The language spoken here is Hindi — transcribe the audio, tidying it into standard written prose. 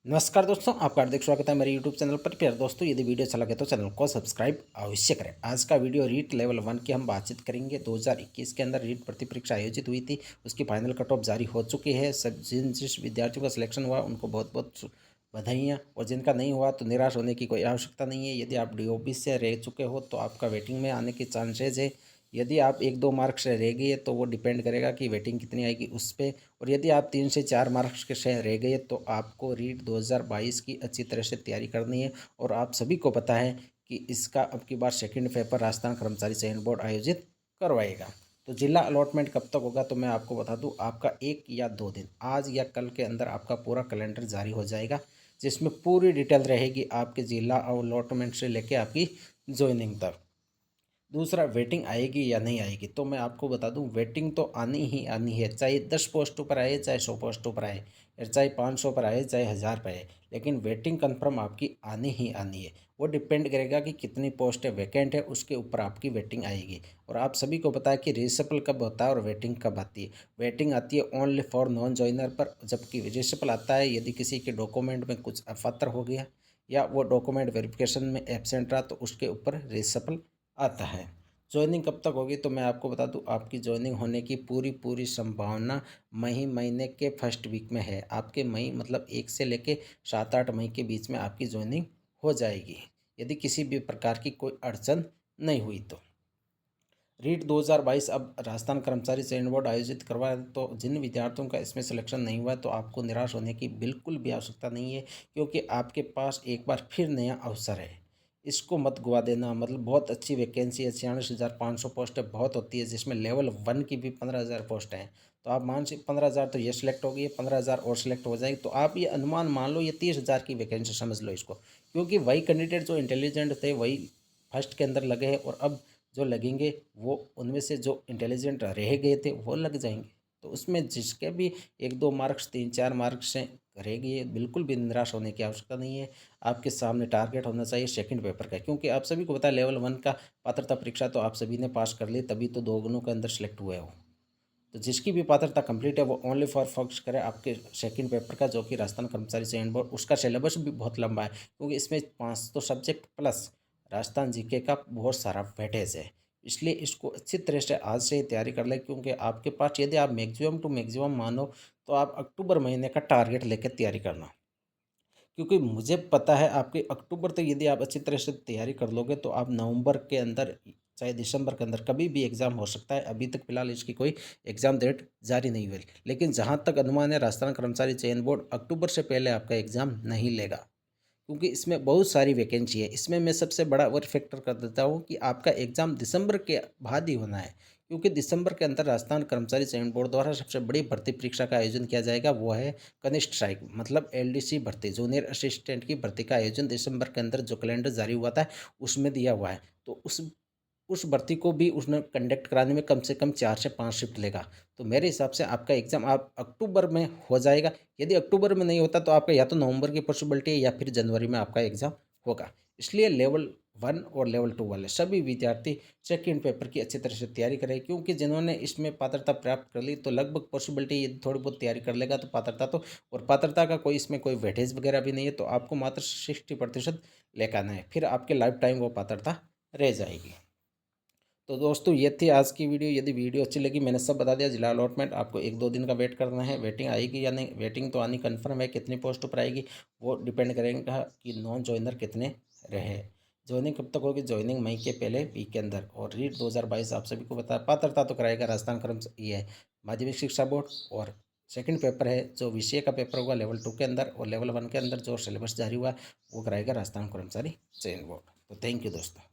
नमस्कार दोस्तों, आपका हार्दिक स्वागत है मेरे यूट्यूब चैनल पर। प्यारे दोस्तों, यदि वीडियो अच्छा लगे तो चैनल को सब्सक्राइब अवश्य करें। आज का वीडियो रीट लेवल 1 की हम बातचीत करेंगे। 2021 के अंदर रीट भर्ती परीक्षा आयोजित हुई थी, उसकी फाइनल कट ऑफ जारी हो चुकी है। सब जिस विद्यार्थियों का सिलेक्शन हुआ उनको बहुत बहुत बधाइयाँ, और जिनका नहीं हुआ तो निराश होने की कोई आवश्यकता नहीं है। यदि आप DOB से रह चुके हो तो आपका वेटिंग में आने की चांसेज है। यदि आप 1-2 मार्क्स से रह गए तो वो डिपेंड करेगा कि वेटिंग कितनी आएगी उस पर। और यदि आप 3 से 4 मार्क्स के से रह गए तो आपको रीट 2022 की अच्छी तरह से तैयारी करनी है। और आप सभी को पता है कि इसका अब की बार सेकंड पेपर राजस्थान कर्मचारी चयन बोर्ड आयोजित करवाएगा। तो जिला अलॉटमेंट कब तक होगा तो मैं आपको बता दूं, आपका 1 या 2 दिन, आज या कल के अंदर आपका पूरा कैलेंडर जारी हो जाएगा, जिसमें पूरी डिटेल रहेगी आपके जिला अलॉटमेंट से लेके आपकी ज्वाइनिंग तक। दूसरा, वेटिंग आएगी या नहीं आएगी तो मैं आपको बता दूं, वेटिंग तो आनी ही आनी है। चाहे 10 पोस्टों पर आए, चाहे 100 पोस्टों पर आए, या चाहे 500 पर आए, चाहे 1000 पर आए, लेकिन वेटिंग कंफर्म आपकी आनी ही आनी है। वो डिपेंड करेगा कि कितनी पोस्ट वैकेंट है, उसके ऊपर आपकी वेटिंग आएगी। और आप सभी को पता है कि रिसपल कब होता है और वेटिंग कब आती है। वेटिंग आती है ओनली फॉर नॉन ज्वाइनर पर, जबकि रिसपल आता है यदि किसी के डॉक्यूमेंट में कुछ अफातर हो गया या वो डॉक्यूमेंट वेरिफिकेशन में एब्सेंट रहा तो उसके ऊपर रिसपल आता है। ज्वाइनिंग कब तक होगी तो मैं आपको बता दूं, आपकी ज्वाइनिंग होने की पूरी पूरी संभावना मई महीने के फर्स्ट वीक में है। आपके मई मतलब 1 से लेके 7-8 मई के बीच में आपकी ज्वाइनिंग हो जाएगी, यदि किसी भी प्रकार की कोई अड़चन नहीं हुई तो। रीट 2022 अब राजस्थान कर्मचारी चयन बोर्ड आयोजित करवा है, तो जिन विद्यार्थियों का इसमें सिलेक्शन नहीं हुआ तो आपको निराश होने की बिल्कुल भी आवश्यकता नहीं है, क्योंकि आपके पास एक बार फिर नया अवसर है। इसको मत गवा देना। मतलब बहुत अच्छी वैकेंसी है, 46,500 पोस्टें बहुत होती है, जिसमें लेवल 1 की भी 15,000 पोस्ट हैं। तो आप मान सकते 15,000 तो ये सिलेक्ट हो गई है, 15,000 और सिलेक्ट हो जाएगी, तो आप ये अनुमान मान लो ये 30,000 की वैकेंसी समझ लो इसको। क्योंकि वही कैंडिडेट जो इंटेलिजेंट थे वही फर्स्ट के अंदर लगे हैं, और अब जो लगेंगे वो उनमें से जो इंटेलिजेंट रह गए थे वो लग जाएंगे। तो उसमें जिसके भी 1-2 मार्क्स, 3-4 मार्क्स से रह गए, बिल्कुल भी निराश होने की आवश्यकता नहीं है। आपके सामने टारगेट होना चाहिए सेकंड पेपर का, क्योंकि आप सभी को पता है लेवल 1 का पात्रता परीक्षा तो आप सभी ने पास कर ली, तभी तो 2 गुणों के अंदर सेलेक्ट हुए हो। तो जिसकी भी पात्रता कंप्लीट है वो ओनली फॉर फोकस करे आपके सेकंड पेपर का, जो कि राजस्थान कर्मचारी चयन बोर्ड, उसका सिलेबस भी बहुत लंबा है, क्योंकि इसमें 5 तो सब्जेक्ट प्लस राजस्थान जीके का बहुत सारा वेटेज है। इसलिए इसको अच्छी तरह से आज से ही तैयारी कर ले, क्योंकि आपके पास यदि आप मैक्सिमम टू मैक्सिमम मानो तो आप अक्टूबर महीने का टारगेट लेकर तैयारी करना। क्योंकि मुझे पता है आपके अक्टूबर तक यदि आप अच्छी तरह से तैयारी कर लोगे तो आप नवंबर के अंदर, चाहे दिसंबर के अंदर, कभी भी एग्ज़ाम हो सकता है। अभी तक फिलहाल इसकी कोई एग्ज़ाम डेट जारी नहीं हुई, लेकिन जहाँ तक अनुमान है राजस्थान कर्मचारी चयन बोर्ड अक्टूबर से पहले आपका एग्ज़ाम नहीं लेगा, क्योंकि इसमें बहुत सारी वैकेंसी है। इसमें मैं सबसे बड़ा और फैक्टर कर देता हूँ कि आपका एग्ज़ाम दिसंबर के बाद ही होना है, क्योंकि दिसंबर के अंदर राजस्थान कर्मचारी चयन बोर्ड द्वारा सबसे बड़ी भर्ती परीक्षा का आयोजन किया जाएगा, वो है कनिष्ठ स्ट्राइक, मतलब LDC भर्ती, जूनियर असिस्टेंट की भर्ती का आयोजन दिसंबर के अंदर जो कैलेंडर जारी हुआ था उसमें दिया हुआ है। तो उस भर्ती को भी उसने कंडक्ट कराने में कम से कम 4 से 5 शिफ्ट लेगा। तो मेरे हिसाब से आपका एग्ज़ाम आप अक्टूबर में हो जाएगा। यदि अक्टूबर में नहीं होता तो आपका या तो नवंबर की पॉसिबिलिटी है या फिर जनवरी में आपका एग्ज़ाम होगा। इसलिए लेवल 1 और लेवल 2 वाले सभी विद्यार्थी सेकंड पेपर की अच्छी तरह से तैयारी करें, क्योंकि जिन्होंने इसमें पात्रता प्राप्त कर ली तो लगभग पॉसिबिलिटी यदि थोड़ी बहुत तैयारी कर लेगा तो पात्रता तो, और पात्रता का कोई इसमें कोई वेटेज वगैरह भी नहीं है, तो आपको मात्र 60% लेकर आना है, फिर आपके लाइफ टाइम वो पात्रता रह जाएगी। तो दोस्तों ये थी आज की वीडियो। यदि वीडियो अच्छी लगी, मैंने सब बता दिया। जिला अलॉटमेंट आपको 1-2 दिन का वेट करना है। वेटिंग आएगी या नहीं, वेटिंग तो आनी कन्फर्म है। कितनी पोस्ट पर आएगी वो डिपेंड करेगा कि नॉन ज्वाइनर कितने रहे। ज्वाइनिंग कब तक होगी, ज्वाइनिंग मई के पहले वीक के अंदर। और रीट 2022 आप सभी को पता है, पात्रता तो कराएगा राजस्थान कर्मचारी, ये है माध्यमिक शिक्षा बोर्ड। और सेकंड पेपर है जो विषय का पेपर होगा लेवल 2 के अंदर, और लेवल 1 के अंदर जो सिलेबस जारी हुआ वो कराएगा राजस्थान कर्मचारी चयन बोर्ड। तो थैंक यू दोस्तों।